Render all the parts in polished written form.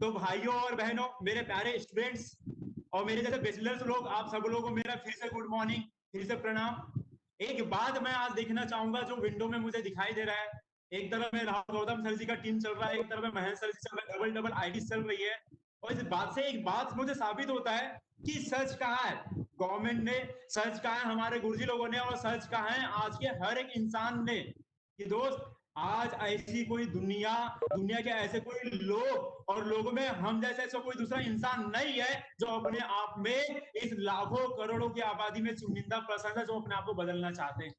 तो भाइयों और बहनों, मेरे प्यारे स्टूडेंट्स और मेरे जैसे बैचलर्स लोग, आप सब लोगों को मेरा फिर से गुड मॉर्निंग, फिर से प्रणाम। एक बात मैं आज देखना चाहूंगा जो विंडो में मुझे दिखाई दे रहा है। एक तरफ में राहुल गौतम सर जी का टीम चल रहा है, एक तरफ में महेंद्र सर जी चल रहा है, डबल डबल आईडी चल रही है। और इस बात से एक बात मुझे साबित होता है कि सच कहा है गवर्नमेंट ने, सच कहा है हमारे गुरुजी लोगों ने, और सच कहा है आज के हर एक इंसान ने कि दोस्त, आज ऐसी कोई दुनिया के ऐसे कोई लोग और लोगों में हम जैसे ऐसा कोई दूसरा इंसान नहीं है जो अपने आप में इस लाखों करोड़ों की आबादी में चुनिंदा पर्सन है जो अपने आप को बदलना चाहते हैं।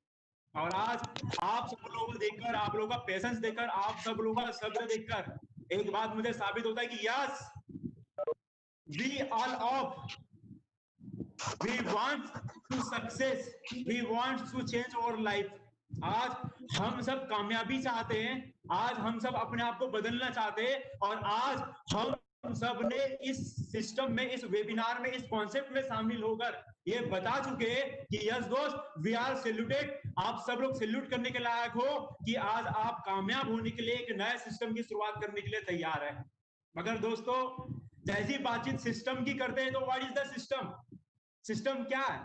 और आज आप सब लोगों को देखकर, आप लोगों का पेशेंस देखकर, आप सब लोगों का सब्र देखकर एक बात मुझे साबित होता है कि yes, we all of we want to success, we want to change our life। आज हम सब कामयाबी चाहते हैं, आज हम सब अपने आप को बदलना चाहते हैं, और आज हम सब ने इस सिस्टम में, इस वेबिनार में, इस कॉन्सेप्ट में शामिल होकर ये बता चुके हैं कि यस दोस्त, वी आर सैल्यूटेड। आप सब लोग सैल्यूट करने के लायक हो कि आज आप कामयाब होने के लिए एक नए सिस्टम की शुरुआत करने के लिए तैयार है। मगर दोस्तों, जैसी बातचीत सिस्टम की करते हैं तो what is the system? System क्या है?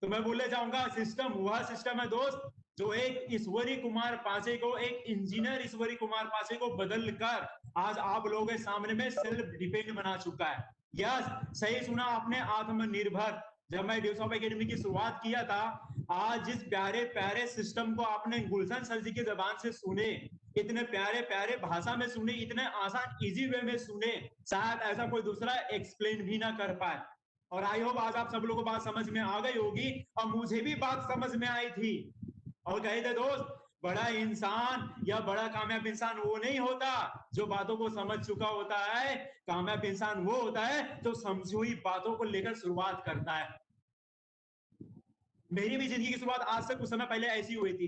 तो मैं बोले जाऊंगा, सिस्टम वह सिस्टम है दोस्त जो एक ईश्वरी कुमार पांचे को, एक इंजीनियर ईश्वरी कुमार पांचे को बदल कर आज आप लोगों के सामने में सेल्फ डिपेंड बना चुका है। यस, सही सुना आपने, आत्मनिर्भर। जब मैं ड्यूस ऑफ एकेडमी की शुरुआत किया था, आज जिस प्यारे प्यारे सिस्टम को आपने गुलशन सर जी की जबान से सुने, इतने प्यारे प्यारे भाषा में सुने, इतने आसान इजी वे में सुने, शायद ऐसा कोई दूसरा एक्सप्लेन भी ना कर पाए। और आई होप आज आप सब लोगों को बात समझ में आ गई होगी, और मुझे भी बात समझ में आई थी। और कहे थे दोस्त, बड़ा इंसान या बड़ा कामयाब इंसान वो नहीं होता जो बातों को समझ चुका होता है, कामयाब इंसान वो होता है जो समझी हुई बातों को लेकर शुरुआत करता है। मेरी भी जिंदगी की शुरुआत आज से कुछ समय पहले ऐसी हुई थी,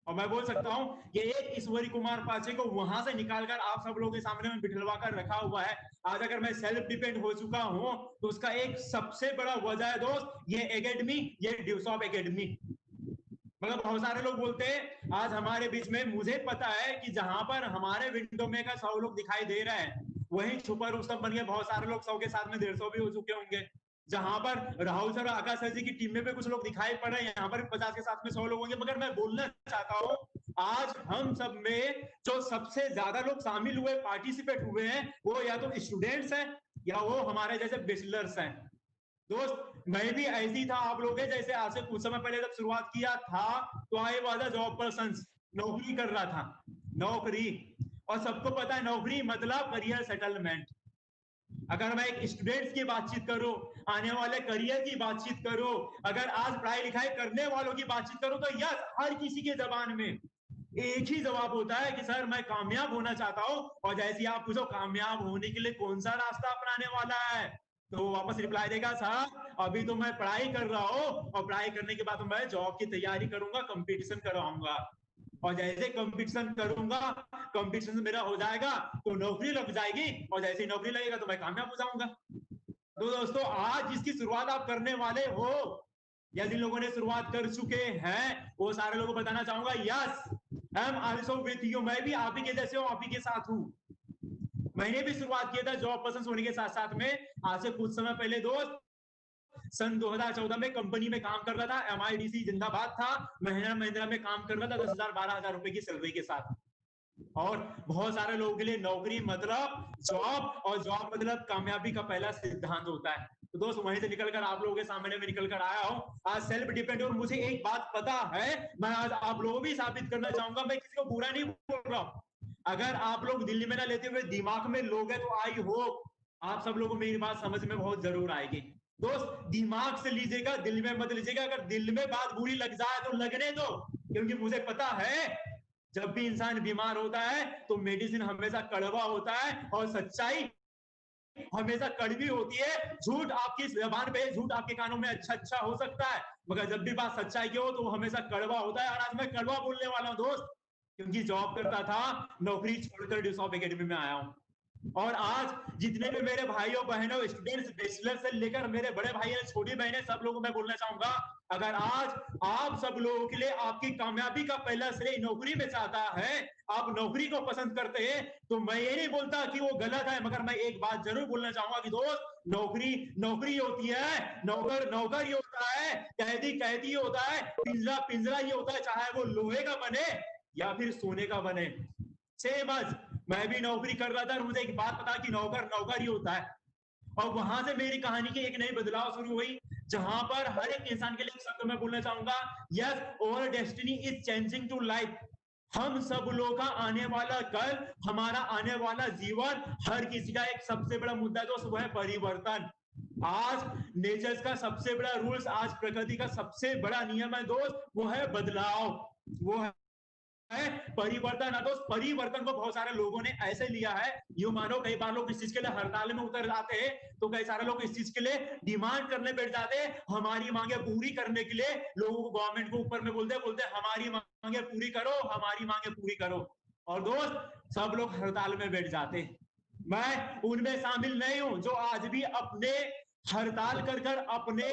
और मैं बोल सकता हूं ये एक ईश्वरी कुमार पाचे को वहां से निकालकर आप सब लोगों के सामने में बिठलवा कर रखा हुआ है। आज अगर मैं सेल्फ डिपेंड हो चुका हूं तो उसका एक सबसे बड़ा वजह है दोस्त, ये एकेडमी, ये ड्यूस ऑफ एकेडमी। मतलब बहुत सारे लोग बोलते हैं आज हमारे बीच में, मुझे पता है कि जहां पर हमारे विंडो में का 100 लोग दिखाई दे रहे हैं, वहीं छुपा रुस्तम बन के बहुत सारे लोग 100 के साथ में 150 भी हो चुके होंगे। जहां पर राहुल सर और आकाश सर जी की टीम में भी कुछ लोग दिखाई पड़ रहे हैं, यहाँ पर 50 के साथ में 100 लोग होंगे। मगर मैं बोलना चाहता हूँ, आज हम सब में जो सबसे ज्यादा लोग शामिल हुए, पार्टिसिपेट हुए हैं, वो या तो स्टूडेंट्स हैं या वो हमारे जैसे बैचलर्स हैं। दोस्त, मैं भी ऐसी था आप लोग जैसे, आज से कुछ समय पहले जब शुरुआत किया था तो I was a job person, नौकरी कर रहा था, नौकरी। और सबको पता है नौकरी मतलब करियर सेटलमेंट। अगर मैं एक स्टूडेंट्स की बातचीत करूं, आने वाले करियर की बातचीत करूं, अगर आज पढ़ाई लिखाई करने वालों की बातचीत करूं, तो यस, हर किसी के जबान में एक ही जवाब होता है कि सर मैं कामयाब होना चाहता हूं। और जैसे आप पूछो कामयाब होने के लिए कौन सा रास्ता अपनाने वाला है, तो वापस रिप्लाई देगा, सर अभी तो मैं पढ़ाई कर रहा हूं, और पढ़ाई करने के बाद मैं जॉब की तैयारी करूंगा, कंपटीशन करवाऊंगा, और जैसे कंपटीशन करूंगा, कंपटीशन मेरा हो जाएगा तो नौकरी लग जाएगी, और जैसे नौकरी लगेगा तो मैं कामयाब हो जाऊंगा। तो दोस्तों, आज जिसकी शुरुआत आप करने वाले हो या जिन लोगों ने शुरुआत कर चुके हैं, वो सारे लोगों को बताना चाहूंगा, yes, I am also with you. मैं भी आप ही के जैसे हूं, आप ही के साथ हूं। मैंने भी शुरुआत किया था जॉब पसंद होने के साथ साथ में, आज से कुछ समय पहले दोस्त, सन 2014 में कंपनी में काम कर रहा था, MIDC जिंदाबाद था, महिंद्रा महिंद्रा में काम कर रहा था 10,000 12,000 रुपए की सैलरी के साथ। और बहुत सारे लोगों के लिए नौकरी मतलब जॉब, और जॉब मतलब कामयाबी का पहला सिद्धांत होता है। तो दोस्त, वहीं से निकलकर आप लोगों के सामने में निकलकर आया हूं आज सेल्फ डिपेंड। और मुझे एक बात पता है, मैं आज आप लोगों को भी साबित करना चाहूंगा, मैं किसी को बुरा नहीं बोल रहा हूं। अगर आप लोग दिल्ली में ना लेते हुए दिमाग में लोग हैं, तो आई होप आप सब लोगों को मेरी बात समझ में बहुत जरूर आएगी। दोस्त, दिमाग से लीजिएगा, दिल में मत लीजिएगा। अगर दिल में बात बुरी लग जाए तो लगने दो, क्योंकि मुझे पता है जब भी इंसान बीमार होता है तो मेडिसिन हमेशा कड़वा होता है, और सच्चाई हमेशा कड़वी होती है। झूठ आपकी जबान पे, झूठ आपके कानों में अच्छा अच्छा हो सकता है, मगर जब भी बात सच्चाई की हो तो वो हमेशा कड़वा होता है। और आज मैं कड़वा बोलने वाला हूं दोस्त, क्योंकि जॉब करता था, नौकरी छोड़कर ड्यूस ऑफ एकेडमी में आया हूं। और आज जितने भी मेरे भाइयों बहनों, स्टूडेंट्स, बैचलर से लेकर मेरे बड़े भाई छोटी बहनें, सब लोगों को मैं बोलना चाहूंगा, अगर आज आप सब लोगों के लिए आपकी कामयाबी का पहला श्रेय नौकरी में चाहता है, आप नौकरी को पसंद करते हैं, तो मैं ये नहीं बोलता कि वो गलत है, मगर मैं एक बात जरूर बोलना चाहूंगा कि दोस्त, नौकरी नौकरी होती है, नौकर नौकर ही होता है, कैदी कैदी ही होता है, पिंजरा पिंजरा ही होता है, चाहे वो लोहे का बने या फिर सोने का बने। सेम आज मैं भी नौकरी कर रहा था और मुझे एक बात पता कि नौकर नौकर ही होता है। और वहां से मेरी कहानी की एक नई बदलाव शुरू हुई, जहां पर हर एक इंसान के लिए एक शब्द मैं बोलना चाहूंगा, yes, our destiny is changing to life. हम सब लोगों का आने वाला कल, हमारा आने वाला जीवन, हर किसी का एक सबसे बड़ा मुद्दा दोस्त वो है परिवर्तन। आज नेचर का सबसे बड़ा रूल्स, आज प्रकृति का सबसे बड़ा नियम है दोस्त, वो है बदलाव, वो है परिवर्तन। तो परिवर्तन को बहुत सारे लोगों ने ऐसे लिया है, यूं मानो कई बार लोग इस चीज के लिए हड़ताल में उतर जाते हैं, तो कई सारे लोग इस चीज के लिए डिमांड करने बैठ जाते हैं, हमारी मांगे पूरी करने के लिए लोगों को, गवर्नमेंट को ऊपर में बोलते बोलते हमारी मांगे पूरी करो, हमारी मांगे पूरी करो। और दोस्त सब लोग हड़ताल में बैठ जाते हैं, मैं उनमें शामिल नहीं हूं जो आज भी अपने हड़ताल कर कर अपने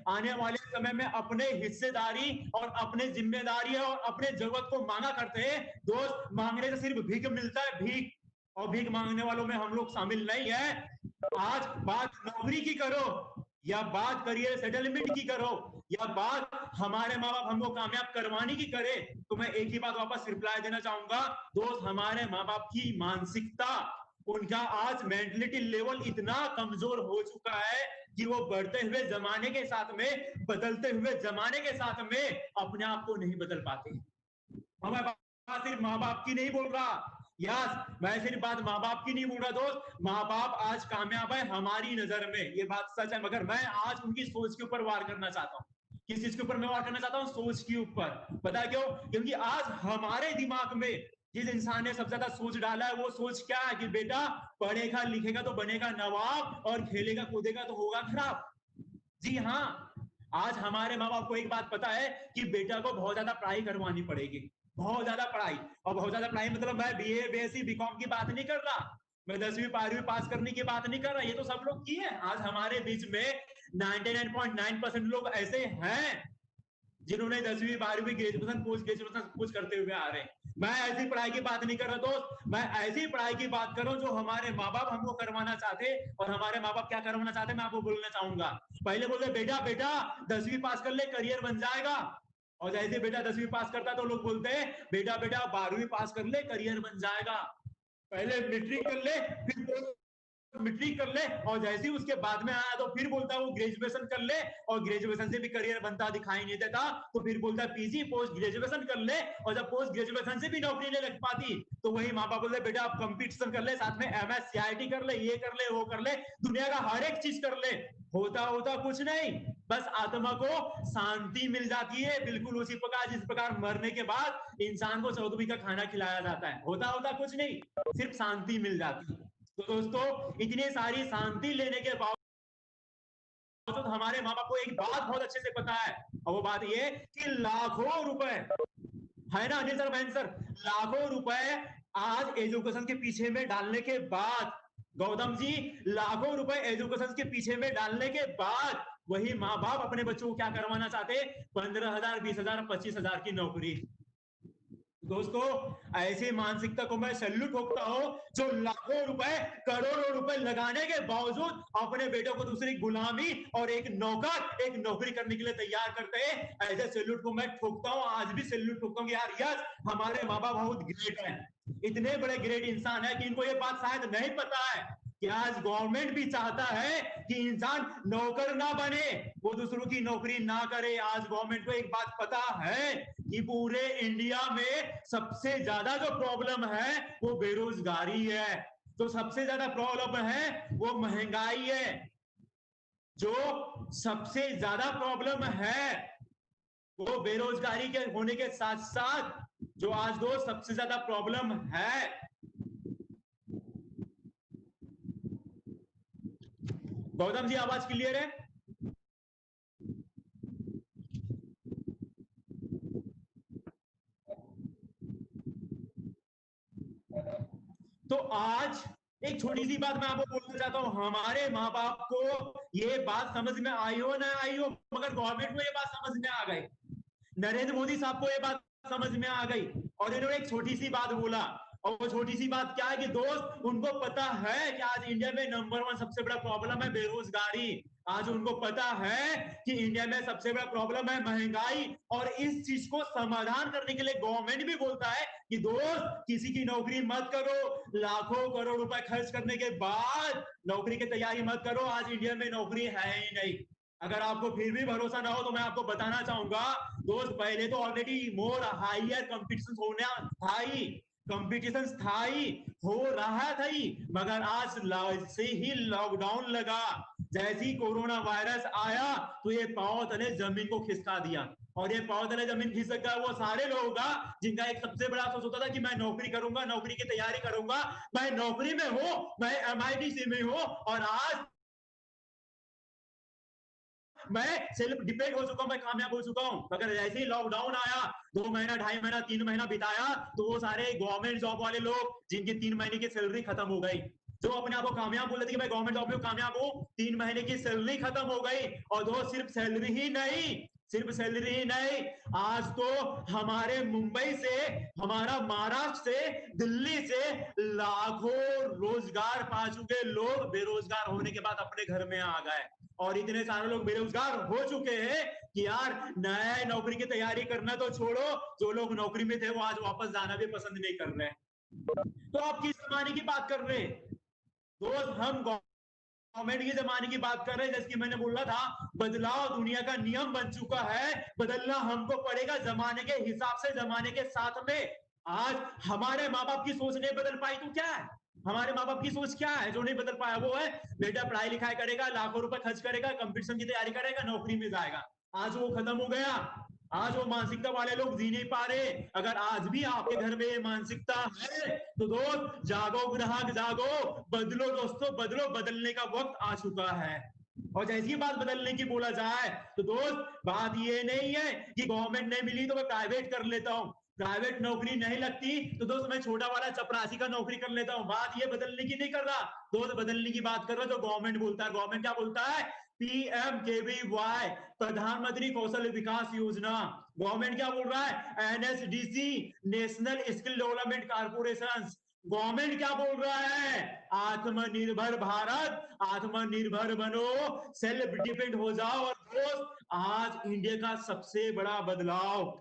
आने वाले समय में अपने हिस्सेदारी और अपने जिम्मेदारी और अपने जरूरत को मांगा करते हैं। दोस्त मांगने से सिर्फ भीख मिलता है, भीख, और भीख मांगने वालों में हम लोग शामिल नहीं है। आज बात नौकरी की करो या बात करियर सेटलमेंट की करो या बात हमारे माँ बाप हमको कामयाब करवाने की करे, तो मैं एक ही बात वापस रिप्लाई देना चाहूंगा, दोस्त हमारे माँ बाप की मानसिकता, उनका आज मेंटलिटी लेवल इतना कमजोर हो चुका है कि वो बढ़ते हुए जमाने के साथ में, बदलते हुए जमाने के साथ में अपने आप को नहीं बदल पाते। मैं बात सिर्फ माँ बाप की नहीं बोल रहा, यस, मैं सिर्फ बात माँ बाप की नहीं बोल रहा दोस्त, माँ बाप आज कामयाब है हमारी नजर में, ये बात सच है, मगर मैं आज उनकी सोच के ऊपर वार करना चाहता हूँ। किस चीज के ऊपर मैं वार करना चाहता हूँ? सोच के ऊपर। पता क्यों? क्योंकि आज हमारे दिमाग में जिस इंसान ने सबसे ज्यादा सोच डाला है, वो सोच क्या है कि बेटा पढ़ेगा लिखेगा तो बनेगा नवाब और खेलेगा कूदेगा तो होगा खराब। जी हाँ, आज हमारे माँ बाप को एक बात पता है कि बेटा को बहुत ज्यादा पढ़ाई करवानी पड़ेगी, बहुत ज्यादा पढ़ाई। और बहुत ज्यादा पढ़ाई मतलब मैं बीए बीएससी बीकॉम की बात नहीं कर रहा, मैं 10वीं 12वीं पास करने की बात नहीं कर रहा, ये तो सब लोग की है। आज हमारे बीच में 99.9% लोग ऐसे हैं जिन्होंने 10वीं 12वीं ग्रेजुएशन पोस्ट ग्रेजुएशन कुछ करते हुए आ रहे हैं। मैं ऐसी पढ़ाई की बात नहीं कर रहा दोस्त, मैं ऐसी पढ़ाई की बात कर रहा हूं जो हमारे माँ बाप हमको करवाना चाहते। और हमारे माँ बाप क्या करवाना चाहते मैं आपको बोलना चाहूंगा। पहले बोलते बेटा बेटा 10वीं पास कर ले करियर बन जाएगा, और जैसे बेटा 10वीं पास करता तो लोग बोलते हैं बेटा बेटा 12वीं पास कर ले करियर बन जाएगा, पहले मैट्रिक कर ले फिर मैट्रिक कर ले, और जैसे ही उसके बाद में आया तो फिर बोलता है वो ग्रेजुएशन कर ले, और ग्रेजुएशन से भी करियर बनता दिखाई नहीं देता तो फिर बोलता है पीजी पोस्ट ग्रेजुएशन कर ले, और जब पोस्ट ग्रेजुएशन से भी नौकरी नहीं लग पाती तो वही माँ बाप बोलते बेटा आप कंपटीशन कर ले, साथ में एमएस सीआईटी कर ले, ये कर ले वो कर ले, दुनिया का हर एक चीज कर ले, होता होता कुछ नहीं, बस आत्मा को शांति मिल जाती है, बिल्कुल उसी प्रकार जिस प्रकार मरने के बाद इंसान को चौदहवीं का खाना खिलाया जाता है, होता होता कुछ नहीं, सिर्फ शांति मिल जाती है। तो दोस्तों इतनी सारी शांति लेने के बावजूद हमारे माँ बाप को एक बात बहुत अच्छे से पता है, और वो बात ये कि लाखों रुपए है ना अनिल सर, बहन सर, लाखों रुपए आज एजुकेशन के पीछे में डालने के बाद, गौतम जी, लाखों रुपए एजुकेशन के पीछे में डालने के बाद वही माँ बाप अपने बच्चों को क्या करवाना चाहते? 15,000 20,000 25,000 की नौकरी। दोस्तों ऐसी मानसिकता को मैं सैल्यूट ठोकता हूं जो लाखों रुपए करोड़ों रुपए लगाने के बावजूद अपने बेटों को दूसरी गुलामी और एक नौकर एक नौकरी करने के लिए तैयार करते हैं। ऐसे सैल्यूट को मैं ठोकता हूं, आज भी सैल्यूट ठोकता हूं कि यार यस हमारे माँ बाप बहुत ग्रेट हैं, इतने बड़े ग्रेट इंसान है कि इनको ये बात शायद नहीं पता है कि आज गवर्नमेंट भी चाहता है कि इंसान नौकर ना बने, वो दूसरों की नौकरी ना करे। आज गवर्नमेंट को एक बात पता है कि पूरे इंडिया में सबसे ज्यादा जो प्रॉब्लम है वो बेरोजगारी है, तो सबसे ज्यादा प्रॉब्लम है वो महंगाई है, जो सबसे ज्यादा प्रॉब्लम है वो बेरोजगारी के होने के साथ साथ जो आज दो सबसे ज्यादा प्रॉब्लम है, गौतम जी आवाज क्लियर है? तो आज एक छोटी सी बात मैं आपको बोलना चाहता हूँ, हमारे माँ बाप को ये बात समझ में आई हो ना आई हो, मगर गवर्नमेंट को ये बात समझ में आ गई, नरेंद्र मोदी साहब को ये बात समझ में आ गई, और इन्होंने एक छोटी सी बात बोला। और वो छोटी सी बात क्या है कि दोस्त, उनको पता है कि आज इंडिया में नंबर 1 सबसे बड़ा प्रॉब्लम है बेरोजगारी। आज उनको पता है कि इंडिया में सबसे बड़ा प्रॉब्लम है महंगाई, और इस चीज को समाधान करने के लिए गवर्नमेंट भी बोलता है कि दोस्त, किसी की नौकरी मत करो, लाखों करोड़ रुपए खर्च करने के बाद नौकरी की तैयारी मत करो। आज इंडिया में नौकरी है ही नहीं। अगर आपको फिर भी भरोसा ना हो तो मैं आपको बताना चाहूंगा दोस्त, पहले तो ऑलरेडी मोर हायर कंपटीशन होना था ही, कंपटीशन था ही, हो रहा था ही, मगर आज से ही लॉकडाउन लगा, जैसे ही कोरोना वायरस आया तो ये पांव तले जमीन को खिसका दिया। और ये पांव तले जमीन खिसक गया वो सारे लोग जिनका एक सबसे बड़ा सोच होता था कि मैं नौकरी करूंगा, नौकरी की तैयारी करूंगा, मैं नौकरी में हूं, मैं MIT में हूं, और आज मैं सेल्फ डिपेंड हो चुका हूं, मैं कामयाब हो चुका हूं। मगर जैसे ही लॉकडाउन आया, 2 महीना, 2.5 महीना, 3 महीना बिताया, तो वो सारे गवर्नमेंट जॉब वाले लोग जिनकी 3 महीने की सैलरी खत्म हो गई, जो अपने आप को कामयाब बोलते थे कि मैं गवर्नमेंट जॉब में कामयाब हूं, 3 महीने की सैलरी खत्म हो गई। और दोस्त, सिर्फ सैलरी ही नहीं, सिर्फ सैलरी ही नहीं, आज तो हमारे मुंबई से, हमारा महाराष्ट्र से, दिल्ली से लाखों रोजगार पा चुके लोग बेरोजगार होने के बाद अपने घर में आ गए। और इतने सारे लोग बेरोजगार हो चुके हैं कि यार नया नौकरी की तैयारी करना तो छोड़ो, जो लोग नौकरी में थे वो आज वापस जाना भी पसंद नहीं कर रहे। तो आप किस जमाने की बात कर रहे हैं दोस्त? हम गवर्नमेंट के जमाने की बात कर रहे हैं। जैसे कि मैंने बोला था, बदलाव दुनिया का नियम बन चुका है, बदलना हमको पड़ेगा जमाने के हिसाब से, जमाने के साथ में। आज हमारे माँ बाप की सोच नहीं बदल पाई तो क्या है? हमारे माँ बाप की सोच क्या है जो नहीं बदल पाया? वो है बेटा पढ़ाई लिखाई करेगा, लाखों रुपए खर्च करेगा, कंपटीशन की तैयारी करेगा, नौकरी में जाएगा। आज वो खत्म हो गया। आज वो मानसिकता वाले लोग जी नहीं पा रहे। अगर आज भी आपके घर में ये मानसिकता है तो दोस्त जागो, ग्राहक जागो, बदलो दोस्तों, बदलो, बदलने का वक्त आ चुका है। और जैसी बात बदलने की बोला जाए तो दोस्त, बात ये नहीं है कि गवर्नमेंट नहीं मिली तो मैं प्राइवेट कर लेता हूँ, प्राइवेट नौकरी नहीं लगती तो दोस्त मैं छोटा वाला चपरासी का नौकरी कर लेता हूँ। बात ये बदलने की नहीं कर रहा दोस्त, बदलने की बात कर रहा जो गवर्नमेंट बोलता है। गवर्नमेंट क्या बोलता है? PMKVY, प्रधानमंत्री कौशल विकास योजना। गवर्नमेंट क्या बोल रहा है? NSDC, national skill development corporation. Government क्या बोल रहा है? आत्मनिर्भर भारत, आत्मनिर्भर बनो, सेल्फ डिपेंड हो जाओ। और दोस्त, आज इंडिया का सबसे बड़ा बदलाव,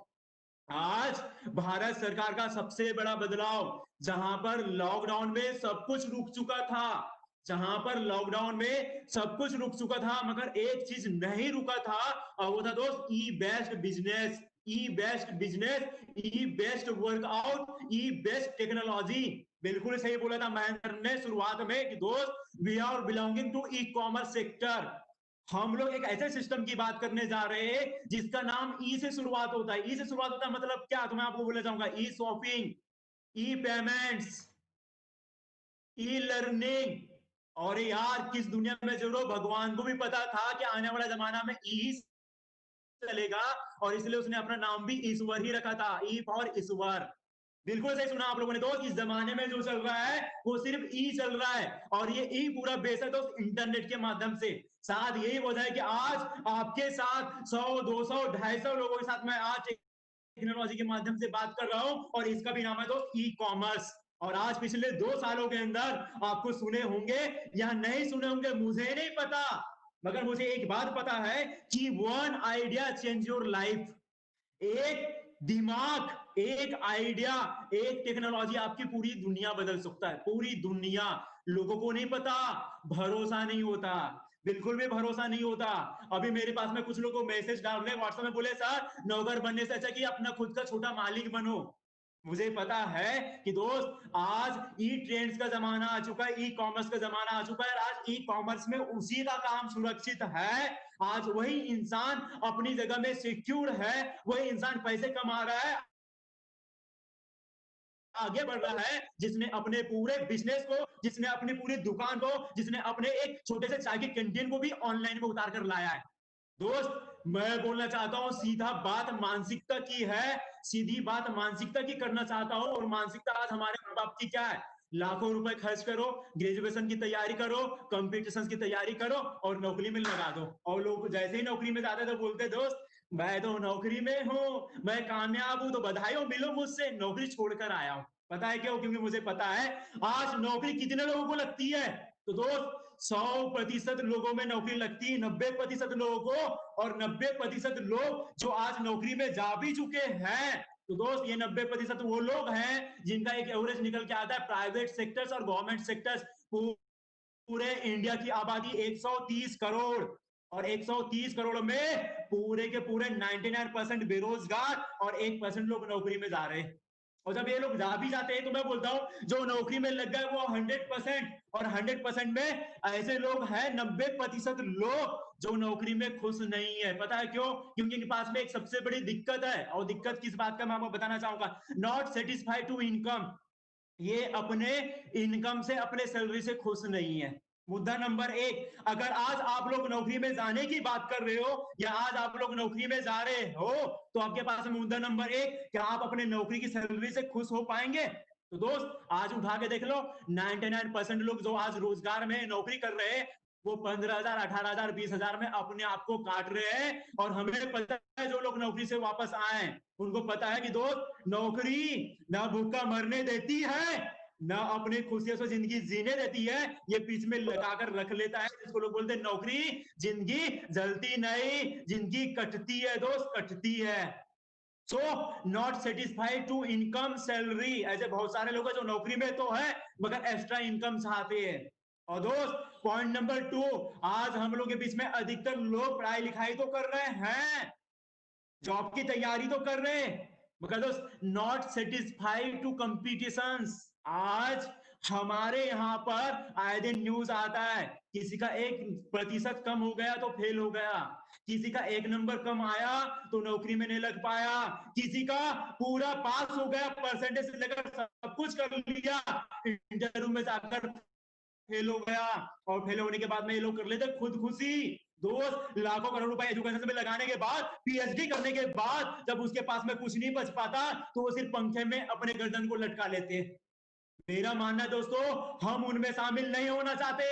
आज भारत सरकार का सबसे बड़ा बदलाव, जहां पर लॉकडाउन में सब कुछ रुक चुका था, जहां पर लॉकडाउन में सब कुछ रुक चुका था, मगर एक चीज नहीं रुका था, और वो था दोस्त ई बेस्ट बिजनेस, ई बेस्ट बिजनेस, ई बेस्ट वर्कआउट, ई बेस्ट टेक्नोलॉजी। बिल्कुल सही बोला था महेंद्र ने शुरुआत में कि दोस्त, we are belonging to e commerce sector. हम लोग एक ऐसे सिस्टम की बात करने जा रहे हैं जिसका नाम ई से शुरुआत होता है। ई से शुरुआत होता है मतलब क्या, तो मैं आपको बोलना चाहूंगा, ई शॉपिंग, ई पेमेंट्स, ई लर्निंग। और यार किस दुनिया में जो भगवान को भी पता था कि आने वाला जमाना में ई चलेगा, और इसलिए उसने अपना नाम भी ईश्वर ही रखा था, ई फॉर ईश्वर। बिल्कुल सही सुना आप लोगों ने दोस्त, इस जमाने में जो चल रहा है वो सिर्फ ई चल रहा है, और ये ई पूरा बेस है दोस्त इंटरनेट के माध्यम से। शायद यही वजह है कि आज आपके साथ 100, 200, 250 लोगों के साथ मैं आज टेक्नोलॉजी के माध्यम से बात कर रहा हूं, और इसका भी नाम है दोस्त ई कॉमर्स। और आज पिछले 2 सालों के अंदर आपको सुने होंगे या नहीं सुने होंगे मुझे नहीं पता, मगर मुझे एक बात पता है कि one idea change your life. एक दिमाग, एक आइडिया, एक टेक्नोलॉजी आपकी पूरी दुनिया बदल सकता है, पूरी दुनिया। लोगों को नहीं पता, भरोसा नहीं होता, बिल्कुल भी भरोसा नहीं होता। अभी मेरे पास में कुछ लोगों को मैसेज डाल रहे व्हाट्सएप में, बोले सर नौकर बनने से अच्छा कि अपना खुद का छोटा मालिक बनो। मुझे पता है कि दोस्त आज ई ट्रेंड्स का जमाना आ चुका है, ई कॉमर्स का जमाना आ चुका है, आज ई कॉमर्स में उसी का काम सुरक्षित है। आज वही इंसान अपनी जगह में सिक्योर है, वही इंसान पैसे कमा रहा है, आगे बढ़ रहा है, जिसने अपने पूरे बिजनेस को, जिसने अपनी पूरी दुकान को, जिसने अपने एक छोटे से चाय की कैंटीन को भी ऑनलाइन में उतार कर लाया है। दोस्त मैं बोलना चाहता हूं, सीधा बात मानसिकता की है, सीधी बात मानसिकता की करना चाहता हूं। और मानसिकता आज हमारे माँ बाप की क्या है? लाखों रुपए खर्च करो, ग्रेजुएशन की तैयारी करो, कंपटीशन की तैयारी करो और नौकरी में लगा दो। और लोग जैसे ही नौकरी में जाते तो बोलते दोस्त मैं तो नौकरी में हूँ, मैं कामयाब हूँ, तो बधाई हो मिलो मुझसे, नौकरी छोड़कर आया हूँ। पता है क्यों? क्योंकि मुझे पता है आज नौकरी कितने लोगों को लगती है। तो दोस्त 100% लोगों में नौकरी लगती है 90% लोगों को, और 90% लोग जो आज नौकरी में जा भी चुके हैं। तो दोस्त ये 90% वो लोग हैं जिनका एक एवरेज निकल के आता है प्राइवेट सेक्टर्स और गवर्नमेंट सेक्टर्स। पूरे इंडिया की आबादी 130 करोड़, और 130 करोड़ में पूरे के पूरे 99% बेरोजगार और 1% लोग नौकरी में जा रहे हैं। और जब ये लोग जा भी जाते हैं तो मैं बोलता हूं जो नौकरी में लग गए वो 100%, और 100% में ऐसे लोग हैं 90% लोग जो नौकरी में खुश नहीं है। पता है क्यों? क्योंकि इनके पास में एक सबसे बड़ी दिक्कत है, और दिक्कत किस बात का मैं आपको बताना चाहूंगा। नॉट सेटिस्फाइड टू इनकम, ये अपने इनकम से अपने सैलरी से खुश नहीं है। मुद्दा नंबर एक, अगर आज आप लोग नौकरी में जाने की बात कर रहे हो या आज आप लोग नौकरी में जा रहे हो तो आपके पास मुद्दा नंबर एक, क्या आप अपने नौकरी की सैलरी से खुश हो पाएंगे? तो दोस्त आज उठा के देख लो 99% लोग जो आज रोजगार में नौकरी कर रहे हैं वो 15,000 18,000 20,000 में अपने आप को काट रहे हैं। और हमें पता है जो लोग नौकरी से वापस आए उनको पता है कि दोस्त नौकरी ना भूखा मरने देती है ना अपने खुशियों से जिंदगी जीने देती है, ये बीच में लगाकर रख लेता है, जिसको लोग बोलते हैं नौकरी जिंदगी जलती नहीं, जिंदगी कटती है दोस्त, कटती है। So not satisfied to income salary, ऐसे बहुत सारे लोग हैं जो नौकरी में तो है मगर एक्स्ट्रा इनकम चाहते हैं। और दोस्त पॉइंट नंबर 2, आज हम लोग के बीच में अधिकतर लोग पढ़ाई लिखाई तो कर रहे हैं, जॉब की तैयारी तो कर रहे हैं, मगर दोस्त नॉट सेटिस्फाइड टू कंपटीशंस। आज हमारे यहाँ पर आए दिन न्यूज आता है किसी का 1% कम हो गया तो फेल हो गया, किसी का 1 नंबर कम आया तो नौकरी में नहीं लग पाया, किसी का पूरा पास हो गया, परसेंटेज से लेकर सब कुछ कर लिया, इंटरव्यू में जाकर फेल हो गया, और फेल होने के बाद में ये लोग कर लेते खुद खुशी। दोस्त लाखों करोड़ रुपए एजुकेशन में लगाने के बाद, पीएचडी करने के बाद जब उसके पास में कुछ नहीं बच पाता तो वो सिर्फ पंखे में अपने गर्दन को लटका लेते। मेरा मानना है दोस्तों हम उनमें शामिल नहीं होना चाहते,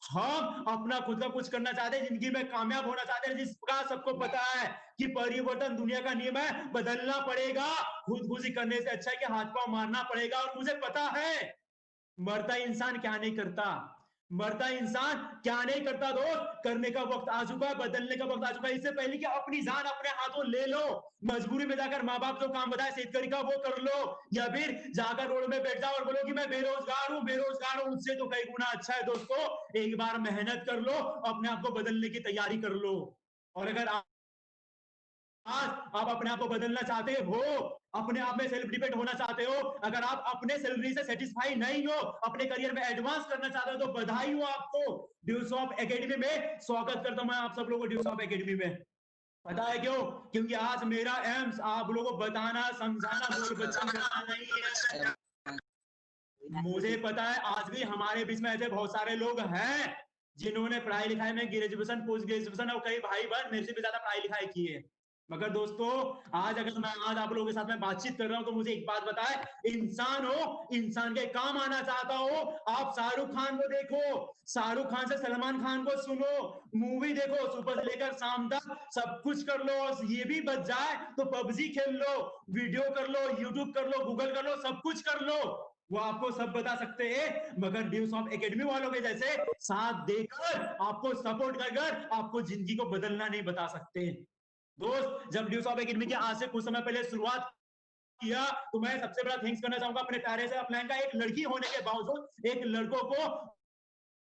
हम अपना खुद का कुछ करना चाहते हैं, जिंदगी में कामयाब होना चाहते हैं, जिसका सबको पता है कि परिवर्तन दुनिया का नियम है, बदलना पड़ेगा, खुदकुशी करने से अच्छा है कि हाथ पांव मारना पड़ेगा। और मुझे पता है मरता इंसान क्या नहीं करता, मरता इंसान क्या नहीं करता दोस्त, करने का वक्त आ चुका है, बदलने का वक्त आ चुका है। इससे पहले कि अपनी जान अपने हाथों ले लो, मजबूरी में जाकर माँ बाप जो काम बताए शेतकरी का वो कर लो, या फिर जाकर रोड में बैठ जाओ और बोलो कि मैं बेरोजगार हूँ, बेरोजगार हूँ, उससे तो कई गुना अच्छा है दोस्तों एक बार मेहनत कर लो, अपने आप को बदलने की तैयारी कर लो। और अगर आज आप अपने आप को बदलना चाहते हो, अपने आप में सेल्फ डिपेंड होना चाहते हो, अगर आप अपने सैलरी से सेटिस्फाई नहीं हो, अपने करियर में एडवांस करना चाहते हो, तो बधाई हो आपको, ड्यूस ऑफ एकेडमी में स्वागत करता हूं मैं आप सब लोगों को ड्यूस ऑफ एकेडमी में। पता है क्यों? क्योंकि आज मेरा एम्स आप लोगों को बताना समझाना बोल बच्चन करना नहीं है। मुझे पता है आज भी हमारे बीच में ऐसे बहुत सारे लोग हैं जिन्होंने पढ़ाई लिखाई में ग्रेजुएशन पोस्ट ग्रेजुएशन और कई भाई बहन मेरे से भी ज्यादा पढ़ाई लिखाई की है, मगर दोस्तों आज अगर मैं आज आप लोगों के साथ में बातचीत कर रहा हूं तो मुझे एक बात बताए, इंसान हो इंसान के काम आना चाहता हो, आप शाहरुख खान को देखो, शाहरुख खान से सलमान खान को सुनो, मूवी देखो सुबह से लेकर शाम तक सब कुछ कर लो, और ये भी बच जाए तो पबजी खेल लो, वीडियो कर लो, यूट्यूब कर लो, गूगल कर लो, सब कुछ कर लो, वो आपको सब बता सकते हैं, मगर ड्यूस ऑफ एकेडमी वालों के जैसे साथ देकर आपको सपोर्ट कर आपको जिंदगी को बदलना नहीं बता सकते। दोस्त जब ड्यूस ऑफ एकेडमी के आज से कुछ समय पहले शुरुआत किया तो मैं सबसे बड़ा थैंक्स करना चाहूंगा अपने प्यारे से अपलाइन का, एक लड़की होने के बावजूद एक लड़कों को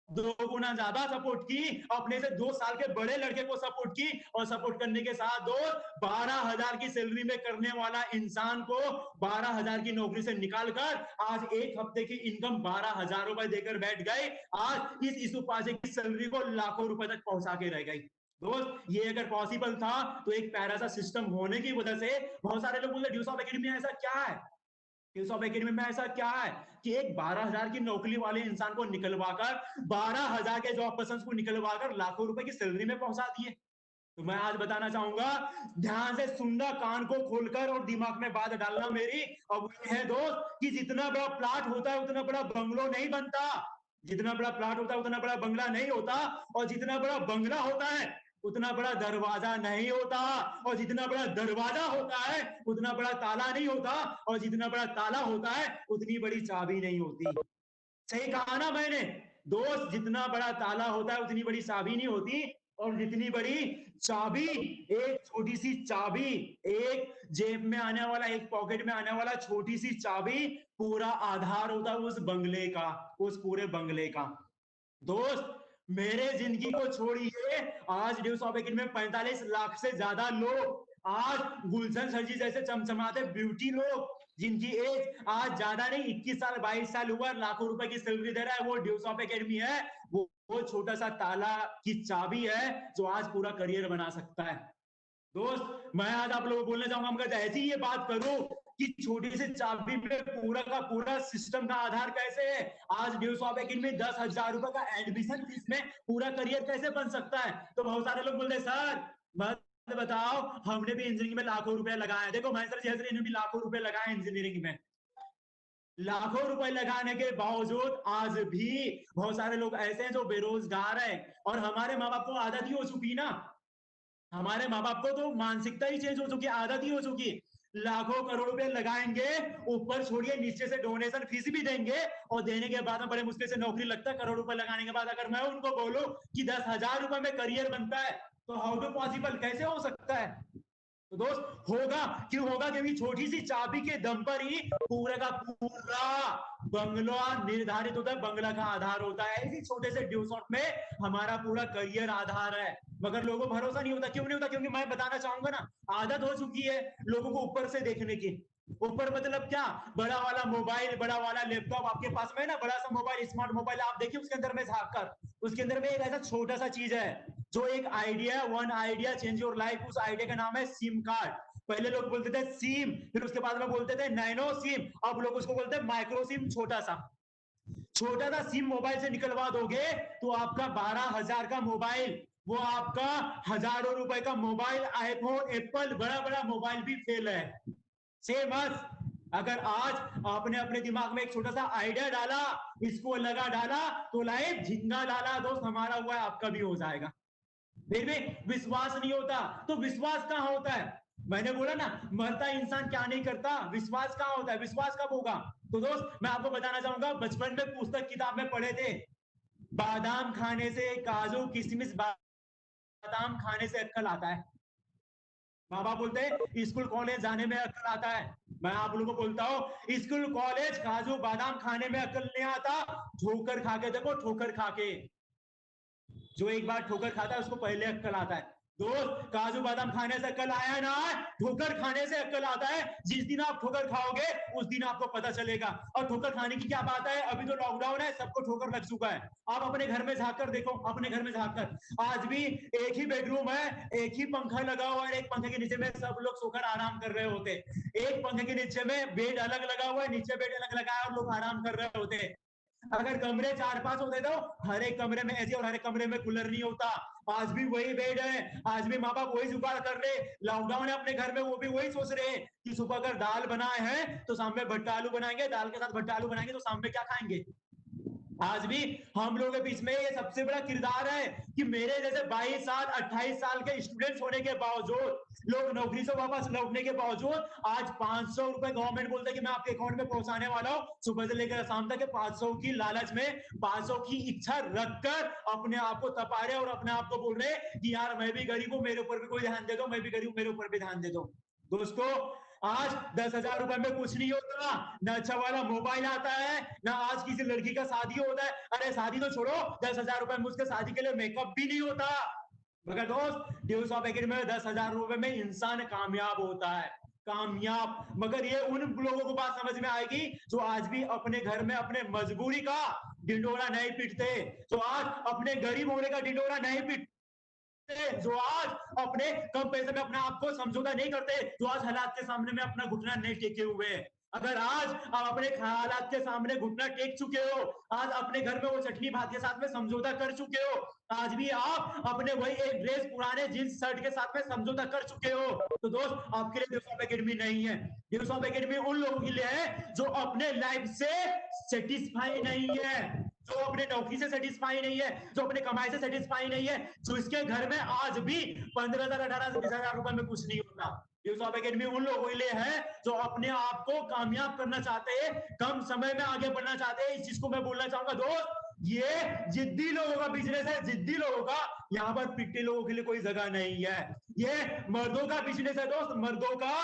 2 गुना ज्यादा सपोर्ट की, अपने से 2 साल के बड़े लड़के को सपोर्ट की, और सपोर्ट करने के साथ दोस्त 12,000 की सैलरी में करने वाला इंसान को 12,000 की नौकरी से निकालकर आज एक हफ्ते की इनकम 12,000 रुपए देकर बैठ गए, आज इस ईसु पाजे की सैलरी को लाखों रुपए तक पहुंचा के रह गई। दोस्त ये अगर पॉसिबल था तो एक प्यारा सा सिस्टम होने की वजह से, बहुत सारे लोग बोलते ड्यूस ऑफ एकेडमी में ऐसा क्या है, ड्यूस ऑफ एकेडमी में ऐसा क्या है कि एक 12,000 की नौकरी वाले इंसान को निकलवाकर 12,000 के जॉब पर्सन को निकलवाकर लाखों रुपए की सैलरी में पहुंचा दिए। तो मैं आज बताना चाहूंगा, ध्यान से सुनना, कान को खोलकर, और दिमाग में बात डालना मेरी। और वो ये है दोस्त कि जितना बड़ा प्लाट होता है उतना बड़ा बंगलो नहीं बनता। जितना बड़ा प्लाट होता है उतना बड़ा बंगला नहीं होता। और जितना बड़ा बंगला होता है उतना बड़ा दरवाजा नहीं होता। और जितना बड़ा दरवाजा होता है उतना बड़ा ताला नहीं होता। और जितना बड़ा ताला होता है उतनी बड़ी चाबी नहीं होती। सही कहा ना मैंने? दोस्त, जितना बड़ा ताला होता है उतनी बड़ी चाबी नहीं होती। और जितनी बड़ी चाबी, एक छोटी सी चाबी, एक जेब में आने वाला, एक पॉकेट में आने वाला छोटी सी चाबी पूरा आधार होता है उस बंगले का, उस पूरे बंगले का। दोस्त, मेरे जिंदगी को छोड़िए, आज ड्यूस ऑफ एकिन में 45 लाख से ज्यादा लोग, आज गुलशन सर जी जैसे चमचमाते ब्यूटी लोग, जिनकी एज आज ज्यादा नहीं 21 साल 22 साल हुआ, लाखों रुपए की सैलरी दे रहा है, वो ड्यूस ऑफ एकेडमी है। वो छोटा सा ताला की चाबी है जो आज पूरा करियर बना सकता है। दोस्त, मैं आज आप लोगों को बोलना चाहूंगा, मगर ऐसी ये बात करूं कि छोटी सी चाबी पे पूरा का पूरा सिस्टम का आधार कैसे है। आज ड्यूस ऑफ एकिन में 10,000 रुपए का एडमिशन फीस में पूरा करियर कैसे बन सकता है। तो बहुत सारे लोग बोलते हैं, सर मत बताओ, हमने भी इंजीनियरिंग में लाखों रुपए लगाए। देखो महेंद्र जैसे ने भी लाखों रुपए लगाए इंजीनियरिंग में। लाखों रुपए लगाने के बावजूद आज भी बहुत सारे लोग ऐसे हैं जो बेरोजगार हैं। और हमारे माँ बाप को आदत ही हो चुकी ना, हमारे माँ बाप को तो मानसिकता ही चेंज हो चुकी, आदत ही हो चुकी। लाखों करोड़ रुपए लगाएंगे, ऊपर छोड़िए नीचे से डोनेशन फीस भी देंगे, और देने के बाद में बड़े मुश्किल से नौकरी लगता है। करोड़ रुपए लगाने के बाद अगर मैं उनको बोलूं कि 10,000 रुपए में करियर बनता है, तो हाउ टू पॉसिबल, कैसे हो सकता है? तो दोस्त, होगा क्यों होगा? क्योंकि छोटी सी चाबी के दम पर ही पूरे का पूरा बंगला निर्धारित होता है, बंगला का आधार होता है। इसी छोटे से ड्यूसॉट में हमारा पूरा करियर आधार है। मगर लोगों को भरोसा नहीं होता। क्यों नहीं होता? क्योंकि मैं बताना चाहूंगा ना, आदत हो चुकी है लोगों को ऊपर से देखने की। ऊपर मतलब क्या? बड़ा वाला मोबाइल, बड़ा वाला लैपटॉप आपके पास में ना, बड़ा सा मोबाइल, स्मार्ट मोबाइल, आप देखिए उसके अंदर में झांक कर, उसके अंदर में एक ऐसा छोटा सा चीज है जो एक idea, one idea change your life, उस आइडिया का नाम है सिम कार्ड। पहले लोग बोलते थे सिम, फिर उसके बाद में बोलते थे नैनो सिम, अब लोग उसको बोलते हैं माइक्रो सिम। छोटा सा सिम मोबाइल से निकलवा दोगे तो आपका 12,000 का मोबाइल, वो आपका हजारों रुपए का मोबाइल, आईफोन, एप्पल, बड़ा बड़ा मोबाइल भी फेल है। सेम बस, अगर आज आपने अपने दिमाग में एक छोटा सा आइडिया डाला, इसको लगा डाला, तो लाइफ झिंगा डाला दोस्त, हमारा हुआ है आपका भी हो जाएगा। फिर भी विश्वास नहीं होता, तो विश्वास कहां होता है? मैंने बोला ना, मरता इंसान क्या नहीं करता, विश्वास कहां होता है? विश्वास कब होगा? तो दोस्त, मैं आपको बताना चाहूंगा, बचपन में पुस्तक किताब में पढ़े थे, बादाम खाने से, काजू किशमिश बादाम खाने से अक्कल आता है। माँ बाप बोलते हैं स्कूल कॉलेज जाने में अक्ल आता है। मैं आप लोगों को बोलता हूँ, स्कूल कॉलेज काजू बादाम खाने में अक्ल नहीं आता, ठोकर खा के देखो, ठोकर खा के। जो एक बार ठोकर खाता है उसको पहले अक्कल आता है। दोस्त, काजू बादाम खाने से अक्कल आया ना, ठोकर खाने से अक्कल आता है। जिस दिन आप ठोकर खाओगे उस दिन आपको पता चलेगा। और ठोकर खाने की क्या बात है, अभी तो लॉकडाउन है, सबको ठोकर लग चुका है। आप अपने घर में झांक कर देखो, अपने घर में झांक कर, आज भी एक ही बेडरूम है, एक ही पंखा लगा हुआ है, एक पंखे के नीचे में सब लोग सोकर आराम कर रहे होते। एक पंखे के नीचे में बेड अलग लगा हुआ है, नीचे बेड अलग लगा है, और लोग आराम कर रहे होते। अगर कमरे 4-5 होते तो हर एक कमरे में एसी और हर एक कमरे में कूलर नहीं होता। आज भी वही बेड है, आज भी माँ बाप वही जुगाड़ कर रहे, लॉकडाउन है अपने घर में, वो भी वही सोच रहे हैं कि सुबह अगर दाल बनाए हैं तो शाम में भट्टा आलू बनाएंगे, दाल के साथ भट्टा आलू बनाएंगे तो शाम में क्या खाएंगे। आज भी हम लोगों के बीच में ये सबसे बड़ा किरदार है कि मेरे जैसे 22 साल 28 साल के स्टूडेंट्स होने के बावजूद, लोग नौकरी से वापस लौटने के बावजूद, आज 500 रुपए गवर्नमेंट बोलते हैं कि मैं आपके अकाउंट में पहुंचाने वाला हूं, सुबह से लेकर शाम तक 500 की लालच में, 500 की इच्छा रखकर अपने आप को तपा रहे और अपने आप को बोल रहे कि यार मैं भी गरीब हूं, मेरे ऊपर भी कोई ध्यान दे दो, मैं भी गरीब हूं, मेरे ऊपर भी ध्यान दे दो। दोस्तों, आज 10,000 रुपए में कुछ नहीं होता, ना अच्छा वाला मोबाइल आता है, ना आज किसी लड़की का शादी होता है। अरे शादी तो छोड़ो, 10,000 रुपए में उसके शादी के लिए मेकअप भी नहीं होता। मगर दोस्त, ड्यूस ऑफ एकेडमी में 10,000 रुपए में इंसान कामयाब होता है, कामयाब। मगर ये उन लोगों को बात समझ में आएगी जो आज भी अपने घर में अपने मजबूरी का डिंडोरा नहीं पीटते, जो आज अपने गरीब होने का डिंडोरा नहीं पीटते, जो आज अपने कम पैसे में अपने आप को समझौता नहीं करते, जो आज हालात के सामने में अपना घुटना नहीं टेके हुए। अगर आज आप अपने हालात के सामने घुटना टेक चुके हो, आज अपने घर में वो चटनी भात के साथ में समझौता कर चुके हो, आज भी आप अपने वही एक ड्रेस पुराने जींस शर्ट के साथ में समझौता कर चुके हो, तो दोस्त आपके लिए ड्यूस ऑफ एकेडमी नहीं है। ड्यूस ऑफ एकेडमी उन लोगों के लिए है जो अपने लाइफ से सेटिस्फाई नहीं है, जो अपने नौकरी से सेटिस्फाई नहीं है, जो अपने कमाई से सेटिस्फाई नहीं है, जो इसके घर में आज भी 15,000 18,000 20,000 रुपए में कुछ नहीं होता। ड्यूस ऑफ एकेडमी उन लोगों के लिए है जो अपने आप को कामयाब करना चाहते हैं, कम समय में आगे बढ़ना चाहते हैं। इस चीज को मैं बोलना चाहूंगा दोस्त, ये जिद्दी लोगों का बिजनेस है, जिद्दी लोगों का। यहाँ पर पिट्टे लोगों के लिए कोई जगह नहीं है। ये मर्दों का बिजनेस है दोस्त, मर्दों का।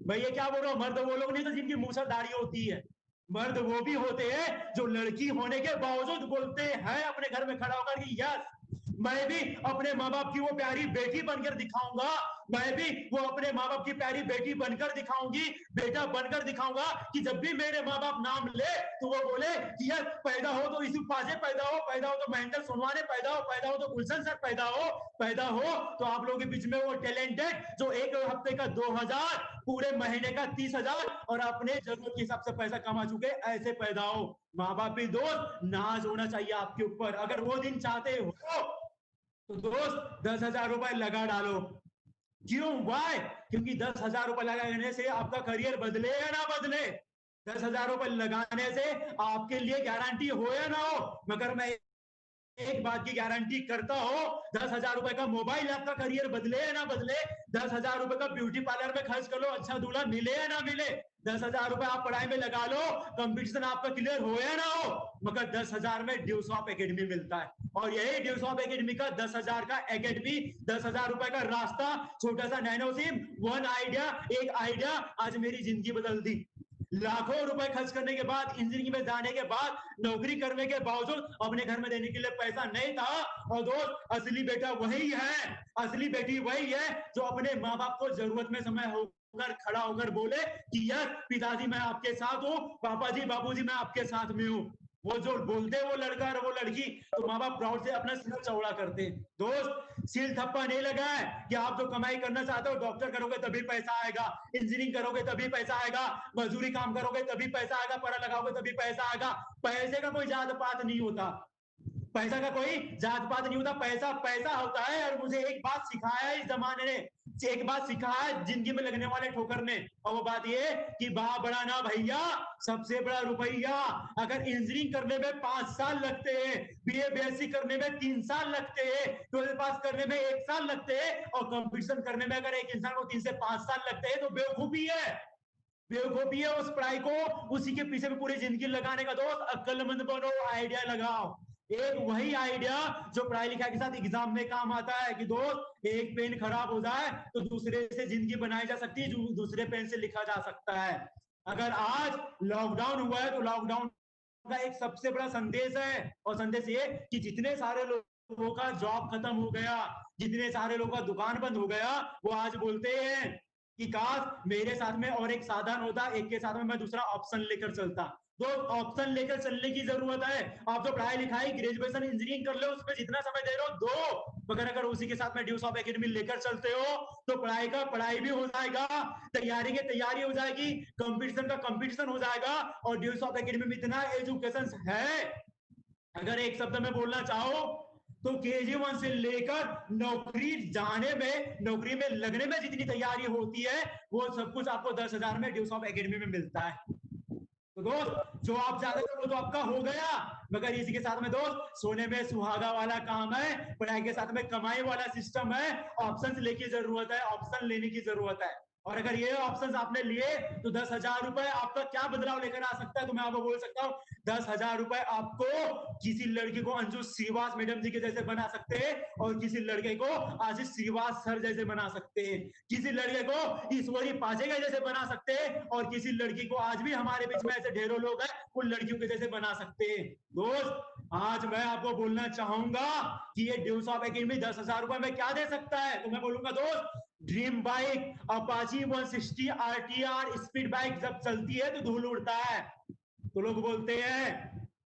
मैं ये क्या बोल रहा हूँ, मर्द वो लोग नहीं तो जिनकी मूसर दाढ़ी होती है, मर्द वो भी होते हैं जो लड़की होने के बावजूद बोलते हैं अपने घर में खड़ा होकर कि यस, मैं भी अपने माँ बाप की वो प्यारी बेटी बनकर दिखाऊंगा, मैं भी वो अपने माँ बाप की प्यारी बेटी बनकर दिखाऊंगी, बेटा बनकर दिखाऊंगा कि जब भी मेरे माँ बाप नाम ले तो वो बोले कि यार पैदा हो तो यूसुफ पाजे पैदा हो तो महेंद्र सोनवाने पैदा हो तो गुलशन सर पैदा हो तो आप लोगों के बीच में वो टैलेंटेड जो एक हफ्ते का 2,000 पूरे महीने का 30,000 और अपने जरूरत के हिसाब से पैसा कमा चुके ऐसे पैदा हो। माँ बाप भी दोस्त नाज होना चाहिए आपके ऊपर। अगर वो दिन चाहते हो तो दोस्त 10,000 रुपए लगा डालो। क्यों? वाई? क्योंकि 10,000 रुपए लगाने से आपका करियर बदले या ना बदले, 10,000 रुपए लगाने से आपके लिए गारंटी हो या ना हो, मगर मैं एक बात की गारंटी करता हो, 10,000 रुपए का मोबाइल आपका करियर बदले या ना बदले, 10,000 रुपए का ब्यूटी पार्लर में खर्च कर लो, अच्छा दूल्हा मिले या ना मिले, 10,000 रुपए आप पढ़ाई में लगा लो, कंपटीशन आपका क्लियर हो या ना हो, मगर 10,000 में ड्यूस ऑफ एकेडमी मिलता है। और यही ड्यूस ऑफ एकेडमी का 10,000 का एकेडमी, 10,000 रुपए का रास्ता, छोटा सा नैनो सिम, वन आइडिया, एक आइडिया आज मेरी जिंदगी बदल दी। लाखों रुपए खर्च करने के बाद, इंजीनियरिंग में जाने के बाद, नौकरी करने के बावजूद अपने घर में देने के लिए पैसा नहीं था। और दोस्त असली बेटा वही है, असली बेटी वही है जो अपने माँ बाप को जरूरत में समय होकर खड़ा होकर बोले कि यार पिताजी मैं आपके साथ हूँ, पापा जी बाबूजी मैं आपके साथ में हूँ। वो जो बोलते वो लड़का और वो लड़की तो माँ बाप प्राउड से अपना सिर चौड़ा करते। दोस्त सिल थप्पा नहीं लगा है कि आप जो कमाई करना चाहते हो, डॉक्टर करोगे तभी पैसा आएगा, इंजीनियरिंग करोगे तभी पैसा आएगा, मजदूरी काम करोगे तभी पैसा आएगा, पढ़ा लगाओगे तभी पैसा आएगा। पैसे का कोई जात पात नहीं होता, पैसा का कोई जात पात नहीं होता, पैसा पैसा होता है। और मुझे एक बात सिखाया है इस जमाने ने, एक बात सिखाया है जिंदगी में लगने वाले ठोकर ने, और वो बात ये कि बड़ा ना भैया, सबसे बड़ा रुपया। अगर इंजीनियरिंग करने में 5 साल लगते हैं, बीए बीएससी करने में 3 साल लगते हैं, 12 पास करने में 1 साल लगते हैं, और कंपटीशन करने में अगर एक इंसान को 3 से 5 साल लगते हैं तो बेवकूफी है, बेवकूफी है उस पढ़ाई को उसी के पीछे में पूरी जिंदगी लगाने का। दोस्त अक्लमंद बनो, आइडिया लगाओ, एक वही आइडिया जो पढ़ाई लिखाई के साथ एग्जाम में काम आता है कि दोस्त एक पेन खराब हो जाए तो दूसरे से जिंदगी बनाई जा सकती है, जो दूसरे पेन से लिखा जा सकता है। अगर आज लॉकडाउन हुआ है तो लॉकडाउन का एक सबसे बड़ा संदेश है, और संदेश ये कि जितने सारे लोगों का जॉब खत्म हो गया, जितने सारे लोगों का दुकान बंद हो गया, वो आज बोलते हैं कि काश मेरे साथ में और एक साधन होता, एक के साथ में मैं दूसरा ऑप्शन लेकर चलता। दो ऑप्शन लेकर चलने की जरूरत है। आप जो पढ़ाई लिखाई ग्रेजुएशन इंजीनियरिंग कर लो उसमें जितना समय दे रहे हो दो, मगर अगर उसी के साथ में ड्यूस ऑफ एकेडमी लेकर चलते हो तो पढ़ाई का पढ़ाई भी हो जाएगा, तैयारी की तैयारी हो जाएगी, कंपटीशन का कंपटीशन हो जाएगा। और ड्यूस ऑफ एकेडमी में इतना एजुकेशन है, अगर एक शब्द में बोलना चाहो तो KG1 से लेकर नौकरी जाने में, नौकरी में लगने में जितनी तैयारी होती है वो सब कुछ आपको 10,000 में ड्यूस ऑफ एकेडमी में मिलता है। तो दोस्त जो आप चाहते थे वो तो आपका हो गया, मगर इसी के साथ में दोस्त सोने में सुहागा वाला काम है, पढ़ाई के साथ में कमाई वाला सिस्टम है। ऑप्शन लेने की जरूरत है, ऑप्शन लेने की जरूरत है। और अगर ये ऑप्शंस आपने लिए तो 10,000 रुपए आपका क्या बदलाव लेकर आ सकता है, तो मैं आपको बोल सकता हूँ 10,000 रुपए आपको किसी लड़की को अंजू श्रीवास मैडम जी के जैसे बना सकते हैं, और किसी लड़के को आशीष श्रीवास सर जैसे बना सकते हैं, किसी लड़के को ईश्वरी पाजे के जैसे बना सकते हैं, और किसी लड़की को आज भी हमारे बीच में ऐसे ढेरों लोग हैं उन लड़कियों के जैसे बना सकते हैं। दोस्त आज मैं आपको बोलना चाहूंगा कि ये ड्यूस ऑफ एकेडमी 10,000 रुपए में क्या दे सकता है, तो मैं बोलूंगा दोस्त dream bike Apache 160 RTR speed bike जब चलती है तो धूल उड़ता है, तो लोग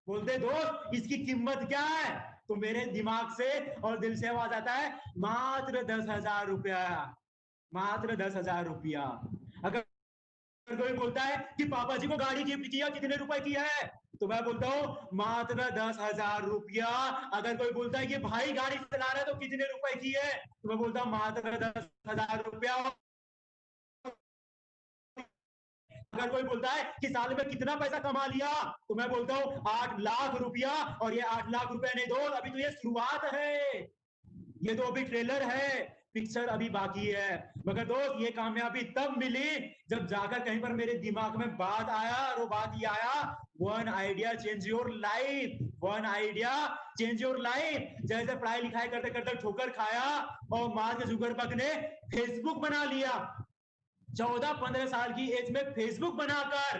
बोलते दोस्त इसकी कीमत क्या है, तो मेरे दिमाग से और दिल से आवाज आता है मात्र 10,000 रुपया, मात्र 10,000 रुपया। अगर कोई बोलता है कि पापा जी को गाड़ी गिफ्ट किया, कितने रुपए की है, तो मैं बोलता हूँ मात्र 10,000 रुपया। अगर कोई बोलता है कि भाई गाड़ी चला रहा है तो कितने रुपए की है, तो मैं बोलता हूँ मात्र 10,000 रुपया। अगर कोई बोलता है कि साल में कितना पैसा कमा लिया, तो मैं बोलता हूँ 8 लाख रुपया। और ये 8 लाख रुपया नहीं दोस्त, अभी तो ये शुरुआत है, ये तो अभी ट्रेलर है, पिक्चर अभी बाकी है। मगर दोस्त ये कामयाबी तब मिली जब जाकर कहीं पर मेरे दिमाग में बात आया, और वो बात ये आया, one idea change your life, one idea change your life. जैसे पढ़ाई लिखाई करते करते ठोकर खाया और मार्क जुकरबर्ग ने फेसबुक बना लिया, 14-15 साल की एज में फेसबुक बनाकर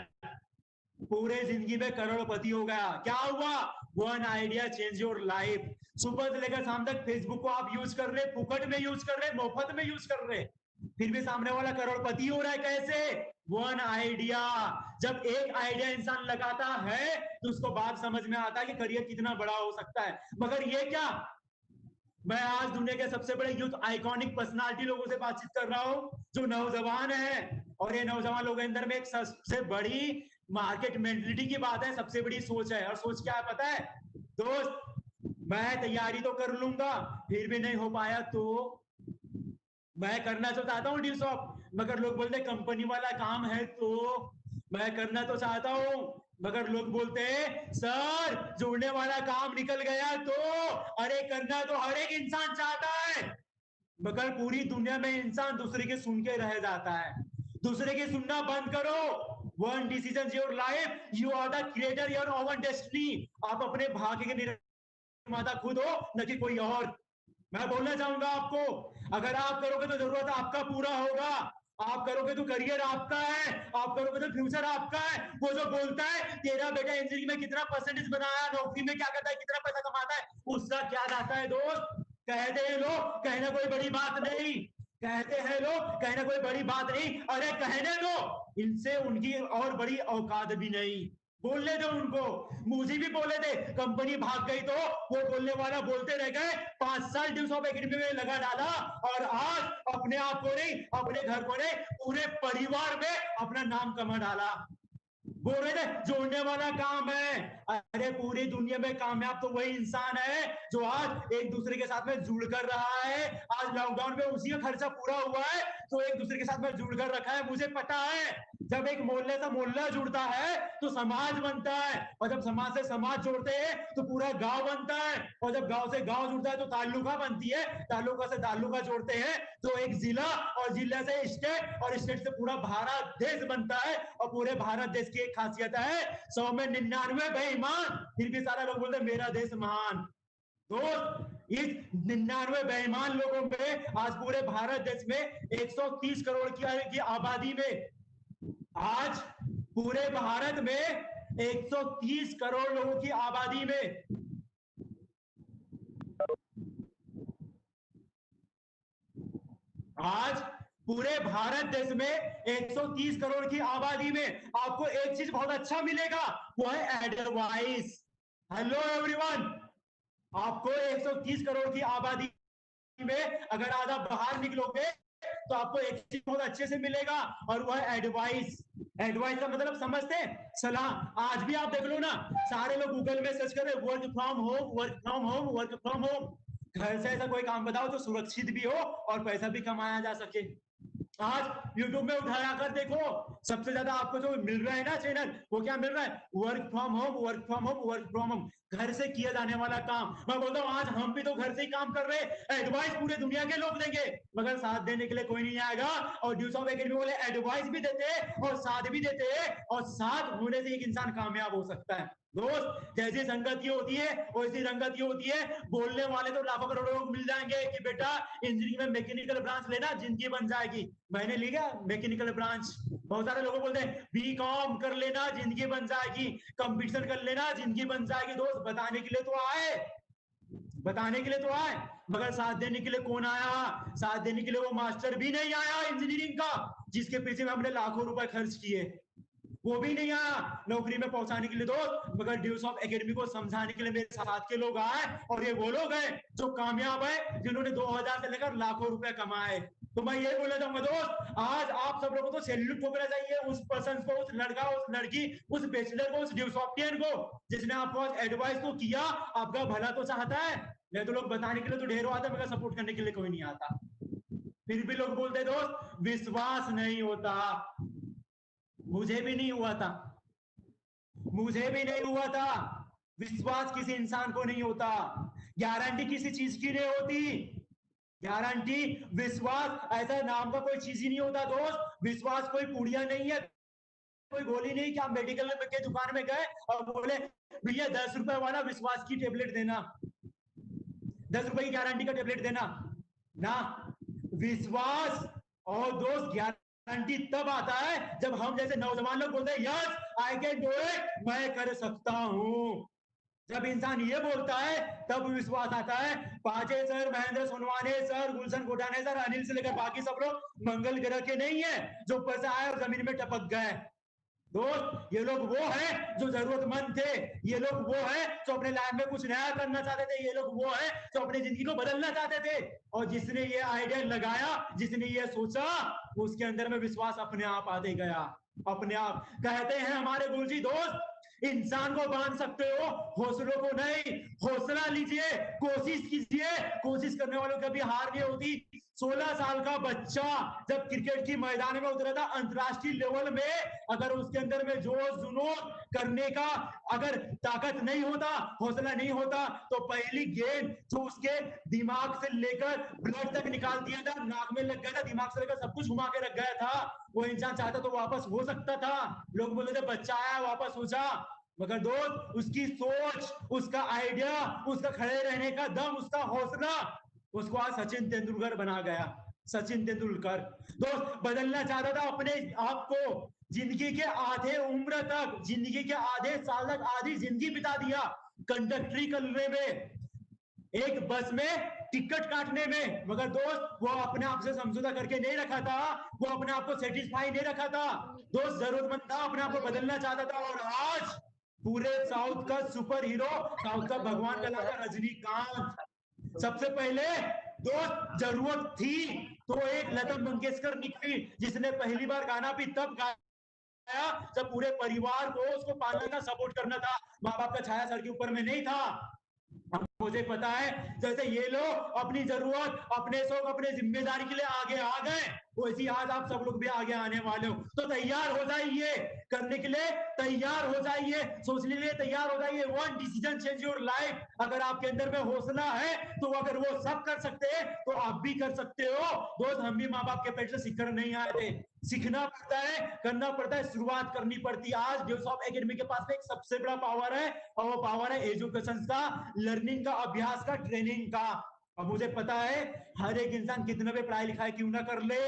पूरे जिंदगी में करोड़पति हो गया। क्या हुआ? One idea change your life. सुबह से लेकर शाम तक फेसबुक को आप यूज कर रहे, फुकट में यूज कर रहे, मुफ्त में यूज कर रहे, फिर भी सामने वाला करोड़पति हो रहा है। कैसे? One idea. जब एक आइडिया इंसान लगाता है तो उसको बात समझ में आता है कि करियर कितना बड़ा हो सकता है। मगर ये क्या, मैं आज दुनिया के सबसे बड़े यूथ आइकॉनिक पर्सनालिटी लोगों से बातचीत कर रहा हूं जो नौजवान है, और ये नौजवान लोगों के अंदर में एक सबसे बड़ी मार्केट मेंटलिटी की बात है, सबसे बड़ी सोच है। और सोच क्या है पता है दोस्त? मैं तैयारी तो कर लूंगा, फिर भी नहीं हो पाया तो मैं करना तो चाहता हूँ ड्यू शॉप, मगर लोग बोलते कंपनी वाला काम है, तो मैं करना तो चाहता हूँ, मगर लोग बोलते हैं सर जोड़ने वाला काम निकल गया तो। अरे करना तो हर एक इंसान चाहता है, मगर पूरी दुनिया में इंसान दूसरे के सुन के रह जाता है। दूसरे के सुनना बंद करो। One decision your life, you are the creator your own destiny. आप अपने भाग्य के निर्माता खुद हो, न कि कोई और। मैं बोलना चाहूंगा आपको, अगर आप करोगे तो जरूरत आपका पूरा होगा, आप करोगे तो करियर आपका है, आप करोगे तो फ्यूचर आपका है। वो जो बोलता है तेरा बेटा इंजीनियरिंग में कितना परसेंटेज बनाया, नौकरी में क्या करता है, कितना पैसा कमाता है, उसका क्या जाता है दोस्त? कहते हैं लोग कहना कोई बड़ी बात नहीं, कहते हैं लोग कहना कोई बड़ी बात नहीं। अरे कहने दो, इनसे उनकी और बड़ी औकात भी नहीं। बोलने दो उनको, मुझे भी बोले थे कंपनी भाग गई तो वो बोलने वाला बोलते रह गए। 5 साल ड्यूज ऑफ एकेडमी में लगा डाला, और आज अपने आप को नहीं, अपने घर को नहीं, पूरे परिवार में अपना नाम कमा डाला। बोल रहे थे जोड़ने वाला काम है। अरे पूरी दुनिया में कामयाब तो वही इंसान है जो आज एक दूसरे के साथ में जुड़ कर रहा है। आज लॉकडाउन में उसी का खर्चा पूरा हुआ है तो एक दूसरे के साथ में जुड़ कर रखा है। मुझे पता है जब एक मोहल्ले से मोहल्ला जुड़ता है तो समाज बनता है, और जब समाज से समाज जोड़ते हैं तो पूरा गांव बनता है, और जब गांव से गांव जुड़ता है तो तालुका बनती है, तालुका से तालुका जोड़ते हैं तो एक जिला, और जिला से स्टेट, और स्टेट से पूरा भारत देश बनता है। और पूरे भारत देश की एक खासियत है, 100 में 99 बेईमान, फिर भी सारा लोग बोलते हैं मेरा देश महान। दोस्त इस 99 बेईमान लोगों में आज पूरे भारत देश में 130 करोड़ की आबादी में, आज पूरे भारत में 130 करोड़ लोगों की आबादी में आज पूरे भारत देश में 130 करोड़ की आबादी में आपको एक चीज बहुत अच्छा मिलेगा, वो है एडवाइस। हेलो एवरीवन, आपको 130 करोड़ की आबादी में अगर आज आप बाहर निकलोगे तो आपको एक चीज बहुत अच्छे से मिलेगा, और वह है एडवाइस। एडवाइस का मतलब समझते हैं? सलाह। आज भी आप देख लो ना, सारे लोग गूगल में सर्च कर रहे work from home, work from home, work from home. घर से ऐसा कोई काम बताओ जो सुरक्षित भी हो और पैसा भी कमाया जा सके। आज यूट्यूब में उठाया कर देखो, सबसे ज्यादा आपको जो मिल रहा है ना चैनल, वो क्या मिल रहा है? Work from home, work from home, work from home, घर से किया जाने वाला काम। मैं बोलता हूँ आज हम भी तो घर से ही काम कर रहे हैं। एडवाइस पूरे दुनिया के लोग देंगे, मगर साथ देने के लिए कोई नहीं आएगा। और ड्यूज ऑफ एकेडमी वाले एडवाइस भी देते हैं और साथ भी देते हैं, और साथ होने से एक इंसान कामयाब हो सकता है। दोस्त जैसी संगति होती है वैसी रंगति होती है। बोलने वाले तो लाखों करोड़ों लोग मिल जाएंगे कि बेटा इंजीनियरिंग में मैकेनिकल ब्रांच लेना, जिंदगी बन जाएगी। मैंने लिया मैकेनिकल ब्रांच। बहुत सारे लोग बोलते हैं बी कॉम कर लेना, जिंदगी बन जाएगी, कंप्यूटर कर लेना, जिंदगी बन जाएगी। दोस्त बताने के लिए तो आए, बताने के लिए तो आए, मगर साथ देने के लिए कौन आया? साथ देने के लिए वो मास्टर भी नहीं आया इंजीनियरिंग का जिसके पीछे में हमने लाखों रुपए खर्च किए, वो भी नहीं आया नौकरी में पहुंचाने के लिए दोस्त। मगर ड्यूज ऑफ एकेडमी को समझाने के लिए मेरे साथ के लोग आए, और ये वो लोग हैं जो कामयाब है, जिन्होंने 2000 से लेकर लाखों रुपए कमाए। तो मैं ये बोलना चाहूंगा दोस्त, आज आप सब लोगों को सैल्यूट ठोकना चाहिए उस पर्सन को, उस लड़का, उस लड़की, उस बैचलर को, उस ड्यूसॉफ्टियन को, जिसने आपको एडवाइस तो किया, आपका भला तो चाहता है। नहीं तो लोग बताने के लिए तो ढेरों आता है, मगर सपोर्ट करने के लिए कोई नहीं आता। फिर भी लोग बोलते दोस्त विश्वास नहीं होता। मुझे भी नहीं हुआ था, मुझे भी नहीं हुआ था। विश्वास किसी इंसान को नहीं होता, गारंटी किसी चीज की नहीं होती। गारंटी, विश्वास ऐसा नाम का कोई चीज ही नहीं होता दोस्त। विश्वास कोई पुड़िया नहीं है, कोई गोली नहीं कि आप मेडिकल के दुकान में गए और बोले भैया 10 रुपए वाला विश्वास की टेबलेट देना, 10 रुपए की गारंटी का टेबलेट देना ना। विश्वास और दोस्त गारंटी तब आता है जब हम जैसे नौजवान लोग बोलते हैं yes I can do it, मैं कर सकता हूं। जब इंसान ये बोलता है तब विश्वास आता है। पांचे सर, महेंद्र सोनवाने सर, गुलशन कोठाने सर, अनिल से लेकर बाकी सब लोग मंगल ग्रह के नहीं है जो ऊपर से आए और जमीन में टपक गए। दोस्त ये लोग वो हैं जो जरूरतमंद थे, ये लोग वो हैं जो अपने लाइफ में कुछ नया करना चाहते थे, ये लोग वो हैं जो अपनी जिंदगी को बदलना चाहते थे। और जिसने ये आइडिया लगाया, जिसने ये सोचा, उसके अंदर में विश्वास अपने आप आते गया। अपने आप कहते हैं हमारे गुरुजी, दोस्त इंसान को बांध सकते हो, हौसलों को नहीं। हौसला लीजिए, कोशिश कीजिए, कोशिश करने वालों की कभी हार नहीं होती। 16 साल का बच्चा जब क्रिकेट की मैदान में उतरा था अंतरराष्ट्रीय लेवल में, अगर उसके अंदर में जोश जुनून करने का अगर ताकत नहीं होता, हौसला नहीं होता, तो पहली गेंद जो उसके दिमाग से लेकर ब्लड तक निकाल दिया था, नाक में लग गया था, दिमाग से लेकर सब कुछ घुमा के रख गया था, वो इंसान चाहता तो वापस हो सकता था। लोग बोलते थे बच्चा आया वापस हो जा, मगर दोस्त उसकी सोच, उसका आइडिया, उसका खड़े रहने का दम, उसका हौसला उसको आज सचिन तेंदुलकर बना गया। सचिन तेंदुलकर दोस्त बदलना चाहता था अपने आप को। जिंदगी के आधे उम्र तक, जिंदगी के आधे साल तक आधी जिंदगी बिता दिया कंडक्टरी करने में, एक बस में टिकट काटने में, मगर दोस्त वो अपने आप से समझौता करके नहीं रखा था, वो अपने आप को सेटिस्फाई नहीं रखा था। दोस्त जरूरतमंद था, अपने आप को बदलना चाहता था। और आज पूरे साउथ का सुपर हीरो, साउथ का भगवान कहलाता रजनीकांत। सबसे पहले दोस्त जरूरत थी तो एक लता मंगेशकर निकली, जिसने पहली बार गाना भी तब गाया जब पूरे परिवार को उसको पालना था, सपोर्ट करना था, माँ बाप का छाया सर के ऊपर में नहीं था। मुझे पता है जैसे ये लोग अपनी जरूरत, अपने शौक, अपने जिम्मेदारी के लिए आगे आ गए, वैसे आज आप सब लोग भी आगे आने वाले हो। तो तैयार हो जाइए, करने के लिए तैयार हो जाइए, सोचने के लिए तैयार हो जाइए। One decision change your life. अगर आपके अंदर में हौसला है तो अगर वो सब कर सकते हैं तो आप भी कर सकते हो। दोस्त हम भी माँ बाप के पेट से सीखकर नहीं आए थे, सीखना पड़ता है, करना पड़ता है, शुरुआत करनी पड़ती है। आज ड्यूसॉफ्ट एकेडमी के पास में एक सबसे बड़ा पावर है, और वो पावर है एजुकेशन का, लर्निंग का, अभ्यास का, ट्रेनिंग का। और मुझे पता है हर एक इंसान कितना भी पढ़ाई लिखाई क्यों ना कर ले,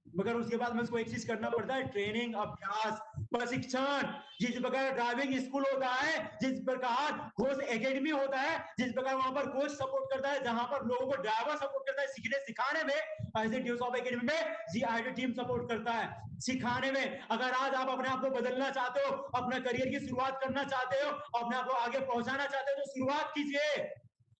मगर उसके बाद में उसको एक चीज करना पड़ता है, ट्रेनिंग, अभ्यास, प्रशिक्षण। जिस प्रकार ड्राइविंग स्कूल होता है, जिस प्रकार कोच एकेडमी होता है, जिस प्रकार वहां पर कोच सपोर्ट करता है, जहां पर लोगों को ड्राइवर सपोर्ट करता है सीखने सिखाने में, ऐसे ड्यूसॉफ्ट एकेडमी में जीआईडी टीम सपोर्ट करता है सिखाने में। अगर आज आप अपने आप को बदलना चाहते हो, अपना करियर की शुरुआत करना चाहते हो, अपने आप को आगे पहुंचाना चाहते हो, तो शुरुआत कीजिए।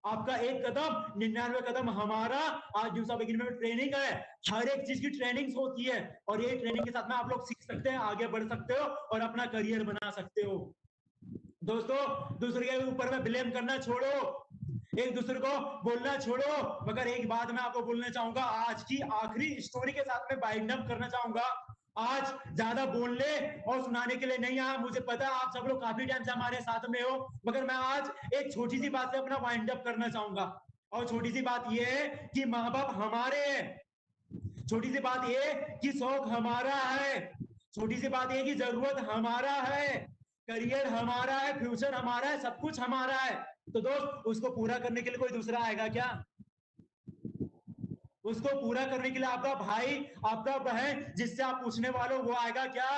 आपका एक कदम 99 कदम हमारा। आज ड्यूसॉफ्ट एकेडमी में ट्रेनिंग है, हर एक चीज की ट्रेनिंग होती है, और ये ट्रेनिंग के साथ में आप लोग सीख सकते हैं, आगे बढ़ सकते हो और अपना करियर बना सकते हो। दोस्तों दूसरे के ऊपर में ब्लेम करना छोड़ो, एक दूसरे को बोलना छोड़ो। मगर एक बात मैं आपको बोलना चाहूंगा, आज की आखिरी स्टोरी के साथ में बाइंड अप करना चाहूंगा। आज ज्यादा बोलने और सुनाने के लिए नहीं आया, मुझे पता है आप सब लोग काफी टाइम से हमारे साथ में हो, मगर मैं आज एक छोटी सी बात से अपना वाइंड अप करना चाहूंगा। और छोटी सी बात यह है कि माँ बाप हमारे हैं, छोटी सी बात यह कि शौक हमारा है, छोटी सी बात यह कि जरूरत हमारा है, करियर हमारा है, फ्यूचर हमारा है, सब कुछ हमारा है। तो दोस्त उसको पूरा करने के लिए कोई दूसरा आएगा क्या? उसको पूरा करने के लिए आपका भाई, आपका बहन, जिससे आप पूछने वाले हो, वो आएगा क्या?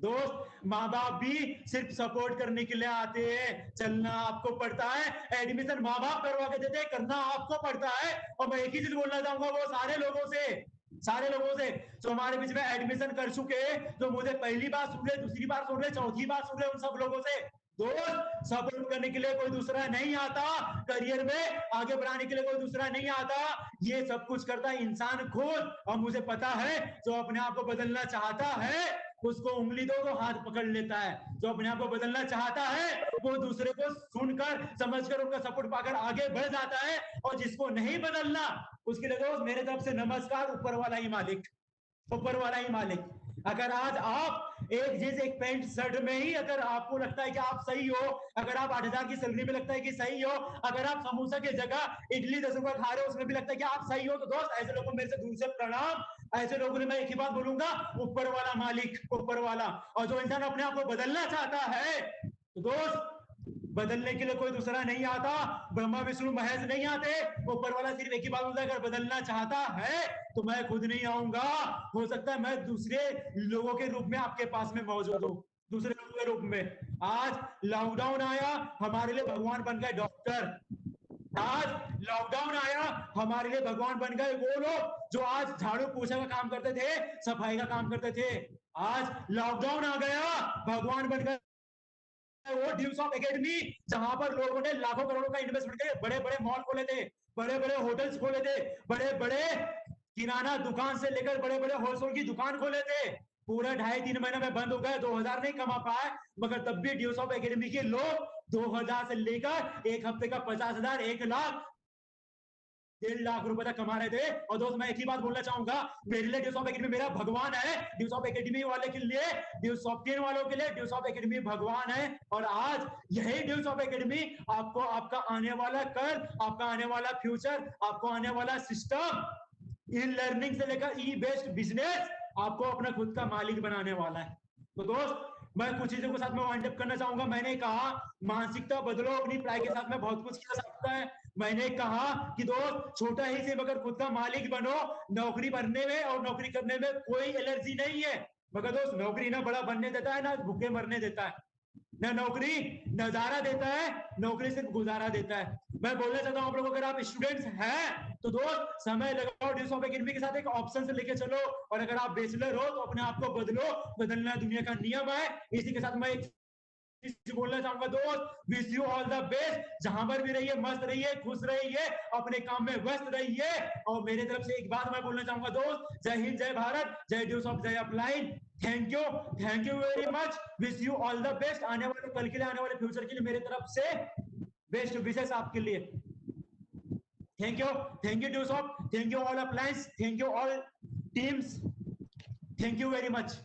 दोस्त माँ बाप भी सिर्फ सपोर्ट करने के लिए आते हैं, चलना आपको पड़ता है। एडमिशन माँ बाप करवा के देते हैं, करना आपको पड़ता है। और मैं एक ही चीज बोलना चाहूंगा वो सारे लोगों से, सारे लोगों से जो हमारे बीच में एडमिशन कर चुके हैं, जो मुझे पहली बार सुन रहे, दूसरी बार सुन रहे, चौथी बार सुन रहे, उन सब लोगों से दोस्त सपोर्ट करने के लिए कोई दूसरा नहीं आता, करियर में आगे बढ़ाने के लिए कोई दूसरा नहीं आता, ये सब कुछ करता है इंसान खुद। और मुझे पता है जो अपने आप को बदलना चाहता है उसको उंगली दो तो हाथ पकड़ लेता है, जो अपने आप को बदलना चाहता है वो दूसरे को सुनकर समझकर उनका सपोर्ट पाकर आगे बढ़ जाता है, और जिसको नहीं बदलना उसके लिए दोस्त मेरे तरफ से नमस्कार, ऊपर वाला ही मालिक, ऊपर वाला ही मालिक। अगर आज आप एक जींस एक पैंट शर्ट में ही अगर आपको लगता है कि आप सही हो, अगर आप 8,000 की सैलरी में लगता है कि सही हो, अगर आप समोसा की जगह इडली 10 रुपए खा रहे हो उसमें भी लगता है कि आप सही हो, तो दोस्त ऐसे लोगों को मेरे से दूर से प्रणाम। ऐसे लोगों ने मैं एक ही बात बोलूंगा, ऊपर वाला मालिक, ऊपर वाला। और जो इंसान अपने आप को बदलना चाहता है तो दोस्त बदलने के लिए कोई दूसरा नहीं आता, ब्रह्मा विष्णु महेश नहीं आते, ऊपर वाला सिर्फ एक ही बात बोलता है, अगर बदलना चाहता है तो मैं खुद नहीं आऊंगा, हो सकता है मैं दूसरे लोगों के रूप में आपके पास में मौजूद हूँ, दूसरे लोगों के रूप में। आज लॉकडाउन आया हमारे लिए भगवान बन गए डॉक्टर, आज लॉकडाउन आया हमारे लिए भगवान बन गए वो लोग जो आज झाड़ू पोछा का काम करते थे, सफाई का काम करते थे। आज लॉकडाउन आ गया, भगवान बन गए वो ड्यूस ऑफ एकेडमी, जहां पर लोगों ने लाखों करोड़ों का इन्वेस्टमेंट करके बड़े बड़े मॉल खोले थे, बड़े बड़े होटल्स खोले थे, बड़े बड़े किराना दुकान से लेकर बड़े बड़े होलसेल की दुकान खोले थे। पूरा 2.5-3 महीने में बंद हो गए, 2,000 नहीं कमा पाए, मगर तब भी ड्यूस ऑफ एकेडमी के लोग 2,000 से लेकर एक हफ्ते का 50,000, 1 लाख, 1.5 लाख रुपए तक कमा रहे थे। और दोस्त मैं एक ही बात बोलना चाहूंगा, मेरे लिए ड्यूस ऑफ एकेडमी मेरा भगवान है, ड्यूस ऑफ एकेडमी वाले के लिए, ड्यूस सॉफ्टवेयर वालों के लिए ड्यूस ऑफ एकेडमी भगवान है। और आज यही ड्यूस ऑफ एकेडमी आपको आपका आने वाला कर, आपका आने वाला फ्यूचर, आपको आने वाला सिस्टम, ई लर्निंग से लेकर ई बेस्ड बिजनेस आपको अपना खुद का मालिक बनाने वाला है। तो दोस्त मैं कुछ चीजों के साथ में वाइंड अप करना चाहूंगा। मैंने कहा मानसिकता बदलो, अपनी पढ़ाई के साथ में बहुत कुछ किया जा सकता है। मैंने कहा कि दोस्त छोटा ही से मगर खुद का मालिक बनो, नौकरी बनने में और नौकरी करने में कोई एलर्जी नहीं है, मगर दोस्त नौकरी ना बड़ा बनने देता है ना भूखे मरने देता है, ना नौकरी नजारा देता है, नौकरी सिर्फ गुजारा देता है। मैं बोलना चाहता हूं आप लोगों को, अगर आप स्टूडेंट्स हैं तो दोस्त समय लगाओ, ड्यूस ऑफ एकेडमी के साथ एक ऑप्शन से लेके चलो, और अगर आप बैचलर हो तो अपने आप को बदलो, बदलना दुनिया का नियम है। इसी के साथ मैं एक बोलना चाहूंगा दोस्त, wish you all the best, जहां पर भी रहिए मस्त रहिए, खुश रहिए, अपने काम में व्यस्त रहिए। और मेरे तरफ से एक बात मैं बोलना चाहूंगा दोस्त, जय हिंद, जय भारत, जय ड्यूस ऑफ, जय upline. Thank you very much, wish you all the best, आने वाले कल के लिए, आने वाले फ्यूचर के लिए मेरे तरफ से बेस्ट विशेष आपके लिए। Thank you dues off, thank you all appliances, thank you all teams, thank you very much.